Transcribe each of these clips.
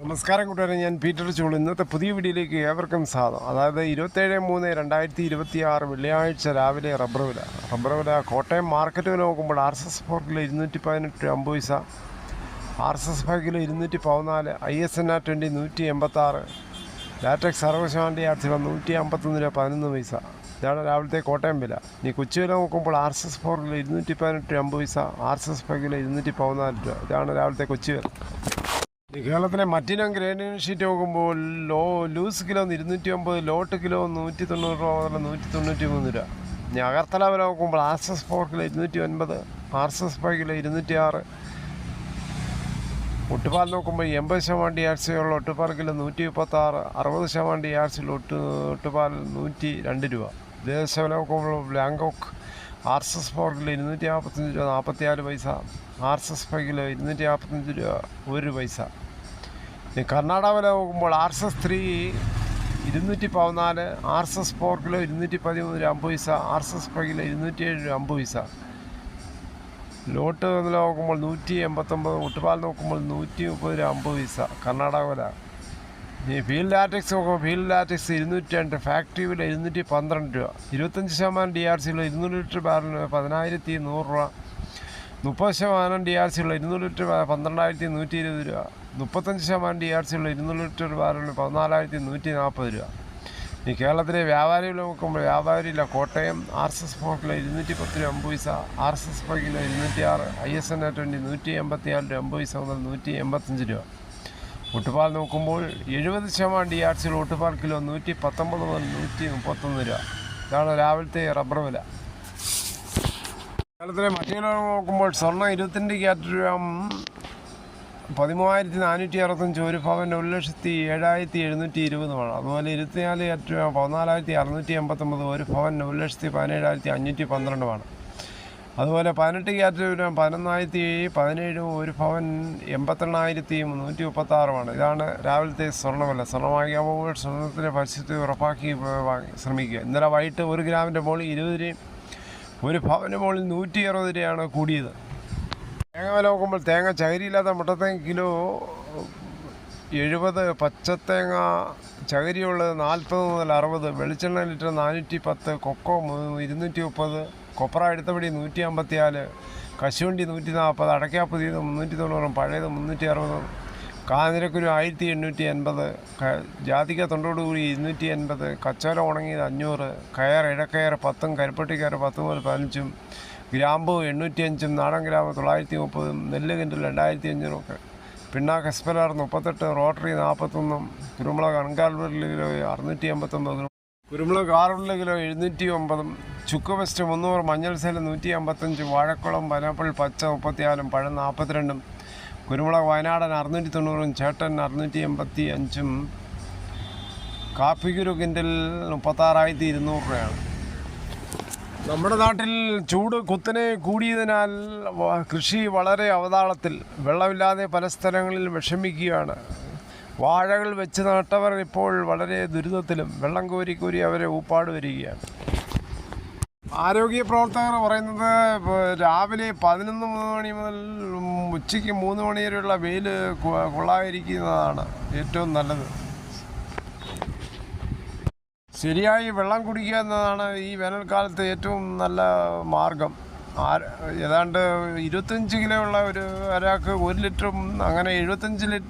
നമസ്കാരം കൂട്ടുകാരെ, ഞാൻ പീറ്റർ ചൂൾ. ഇന്നത്തെ പുതിയ വീഡിയോയിലേക്ക് ഏവർക്കും സ്വാഗതം. അതായത് 27/3/2026 വെള്ളിയാഴ്ച രാവിലെ റബ്ബർ വില കോട്ടയം മാർക്കറ്റ് വില നോക്കുമ്പോൾ RSS 4 കിലോ 218 50 പൈസ, RSS 5 കിലോ 214, ISNR 20 186, ലാറ്റക്സ് 60% ആർസികൾ 151 രൂപ 11 പൈസ. ഇതാണ് രാവിലത്തെ കോട്ടയം വില. ഇനി കൊച്ചി വില നോക്കുമ്പോൾ RSS 4 കിലോ 218 50 പൈസ, RSS 5 കിലോ 214 രൂപ. ഇതാണ് രാവിലത്തെ കൊച്ചി വില. കേരളത്തിലെ മറ്റിനം ഗ്രേഡിംഗ് ഷീറ്റ് നോക്കുമ്പോൾ ലൂസ് കിലോ 209, ലോട്ട് കിലോ 190 രൂപ മുതൽ 193 രൂപ. ഇനി അകർത്തല വില നോക്കുമ്പോൾ RSS 4 കിലോ 209, RSS 5 കിലോ 206. ഒട്ടുപാൽ നോക്കുമ്പോൾ 80% DRC ഉള്ള ഒട്ടുപാൽ കിലോ 136, 60% DRC ഉള്ള ഒട്ടുപാൽ 102 രൂപ. വിദേശ വില നോക്കുമ്പോൾ ബാങ്കോക്ക് RSS 4 കിലോ 245 രൂപ 44 പൈസ, RSS 5 കിലോ 245 രൂപ 1 പൈസ. കർണാടക വില നോക്കുമ്പോൾ RSS 3 214, RSS 4 കിലോ 213 രൂപ 50 പൈസ, RSS 5 കിലോ 207 രൂപ 50 പൈസ. ലോട്ട് വില നോക്കുമ്പോൾ 189, ഒട്ടുപാൽ നോക്കുമ്പോൾ 130 രൂപ 50 പൈസ കർണാടക വില. ഈ ഫീൽഡ് ലാറ്റക്സ് നോക്കുമ്പോൾ ഫീൽഡ് ലാറ്റക്സ് 202, ഫാക്ടറി വില 212 രൂപ. 25% DRC ഉള്ള 200 ലിറ്റർ ബാരലിന് 10,100 രൂപ. 30% DRC ഉള്ള 200 ലിറ്റർ 12,120 രൂപ. 35% DRC ഉള്ള 200 ലിറ്റർ ബാരലിന് 14,140 രൂപ. ഈ കേരളത്തിലെ വ്യാപാരി വില നോക്കുമ്പോൾ വ്യാപാരിയില്ല കോട്ടയം RSS 4 കിലോ 210 രൂപ 50 പൈസ, RSS 5 കിലോ 206, ISNR 20 184 രൂപ 50 പൈസ മുതൽ 185 രൂപ. ഒട്ടുപാൽ നോക്കുമ്പോൾ 70% DRC ഉള്ള ഒട്ടുപാൽ കിലോ 119 മുതൽ 131 രൂപ. ഇതാണ് രാവിലത്തെ റബ്ബർ വില. കേരളത്തിലെ മറ്റു വില നോക്കുമ്പോൾ സ്വർണ്ണം 22 ക്യാരറ്റ് രൂപ 13,465, ഒരു പവൻ 1,07,720 വേണം. അതുപോലെ 24 ക്യാരറ്റ് രൂപ 14,689, ഒരു പവൻ 1,17,512 വേണം. അതുപോലെ 18 ക്യാരറ്റ് രൂപ 11,017, ഒരു പവൻ 88,336 ആണ്. ഇതാണ് രാവിലത്തെ സ്വർണ്ണവില. സ്വർണ്ണം വാങ്ങിക്കാൻ പോകുമ്പോൾ സ്വർണ്ണത്തിൻ്റെ പരിസ്ഥിതി ഉറപ്പാക്കി ശ്രമിക്കുക. ഇന്നലെ വൈകിട്ട് 1 ഗ്രാമിൻ്റെ മുകളിൽ 20 രൂപയും ഒരു പവൻ്റെ മുകളിൽ 160 രൂപയാണ് കൂടിയത്. തേങ്ങ വില നോക്കുമ്പോൾ തേങ്ങ ചകിരിയില്ലാത്ത മുട്ടത്തേങ്ങ കിലോ 70, പച്ചത്തേങ്ങ ചകിരിയുള്ളത് 40 മുതൽ 60, വെളിച്ചെണ്ണ ലിറ്റർ 410, കൊക്കോ 230, കൊപ്ര അടുത്തപടി 154, കശുവണ്ടി 140, അടയ്ക്ക പുതിയത് 390, പഴയത് 360, കാഞ്ഞിരക്കുരു 1,880, ജാതിക്ക തൊണ്ടോടുകൂടി 280, കച്ചോല ഉണങ്ങിയത് 500, കയർ ഇടക്കയർ 10, കരിപ്പട്ടിക്കയർ 10 മുതൽ 15, ഗ്രാമ്പു 805, നാടൻ ഗ്രാമ്പ് 930, നെല്ല് കിൻഡൽ 2,500 ഒക്കെ, പിണ്ണാക്ക് എസ്പെലാർ 38, റോട്ടറി 41, കുരുമുളക് അൺകാർബിൾ കിലോ 689, കുരുമുളക് കാർബിൾ കിലോ 709, ചുക്ക് വെസ്റ്റ് 300, മഞ്ഞൾ സേലം 155, വാഴക്കുളം പൈനാപ്പിൾ പച്ച 34, പഴം 42, കുരുമുളക് വയനാടൻ 690, ചേട്ടൻ 685, കാപ്പിക്കുരു കിൻഡൽ 36,200 രൂപയാണ്. നമ്മുടെ നാട്ടിൽ ചൂട് കുത്തനെ കൂടിയതിനാൽ കൃഷി വളരെ അവതാളത്തിൽ, വെള്ളമില്ലാതെ പല സ്ഥലങ്ങളിൽ വിഷമിക്കുകയാണ്. വാഴകൾ വെച്ച് നട്ടവർ ഇപ്പോൾ വളരെ ദുരിതത്തിലും, വെള്ളം കോരി കോരി അവരെ ഊപ്പാട് വരികയാണ്. ആരോഗ്യ പ്രവർത്തകർ പറയുന്നത് രാവിലെ 11 മണി മുതൽ ഉച്ചയ്ക്ക് 3 മണി വരെയുള്ള വെയിൽ കൊള്ളാതിരിക്കുന്നതാണ് ഏറ്റവും നല്ലത്. ശരിയായി വെള്ളം കുടിക്കുക എന്നതാണ് ഈ വേനൽക്കാലത്ത് ഏറ്റവും നല്ല മാർഗം. ഏതാണ്ട് 25 കിലോ ഉള്ള ഒരാൾക്ക് 1 ലിറ്ററും, അങ്ങനെ 75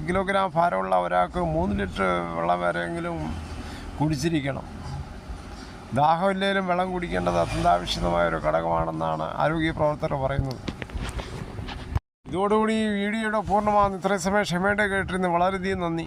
കിലോഗ്രാം ഭാരമുള്ള ഒരാൾക്ക് 3 ലിറ്റർ വെള്ളം വരെയെങ്കിലും കുടിച്ചിരിക്കണം. ദാഹമില്ലെങ്കിലും വെള്ളം കുടിക്കേണ്ടത് അത്യന്താപേക്ഷിതമായൊരു ഘടകമാണെന്നാണ് ആരോഗ്യ പ്രവർത്തകർ പറയുന്നത്. ഇതോടുകൂടി ഈ വീഡിയോയുടെ പൂർണ്ണമാകുന്നു. ഇത്രയും സമയം ക്ഷമയുടെ കേട്ടിരുന്നു വളരെയധികം നന്ദി.